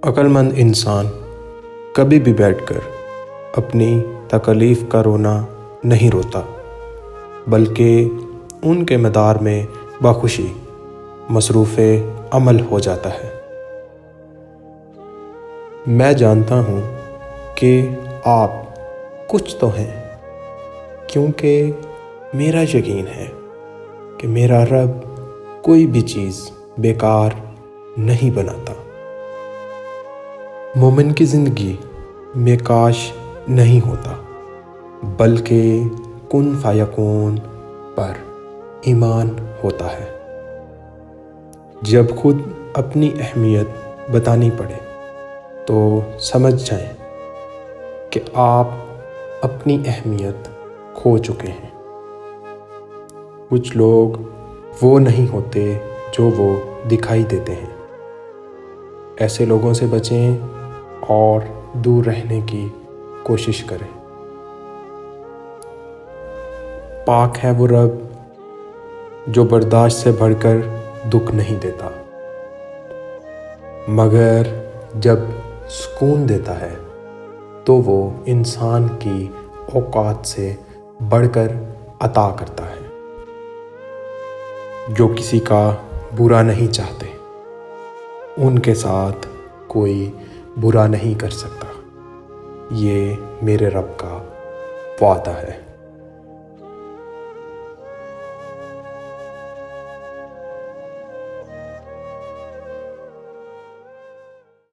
عقلمند انسان کبھی بھی بیٹھ کر اپنی تکلیف کا رونا نہیں روتا، بلکہ ان کے مدار میں بخوشی مصروف عمل ہو جاتا ہے۔ میں جانتا ہوں کہ آپ کچھ تو ہیں، کیونکہ میرا یقین ہے کہ میرا رب کوئی بھی چیز بیکار نہیں بناتا۔ مومن کی زندگی میں کاش نہیں ہوتا، بلکہ کن فیکون پر ایمان ہوتا ہے۔ جب خود اپنی اہمیت بتانی پڑے تو سمجھ جائیں کہ آپ اپنی اہمیت کھو چکے ہیں۔ کچھ لوگ وہ نہیں ہوتے جو وہ دکھائی دیتے ہیں۔ ایسے لوگوں سے بچیں اور دور رہنے کی کوشش کریں۔ پاک ہے وہ رب جو برداشت سے بڑھ کر دکھ نہیں دیتا، مگر جب سکون دیتا ہے تو وہ انسان کی اوقات سے بڑھ کر عطا کرتا ہے۔ جو کسی کا برا نہیں چاہتے، ان کے ساتھ کوئی برا نہیں کر سکتا۔ یہ میرے رب کا وعدہ ہے۔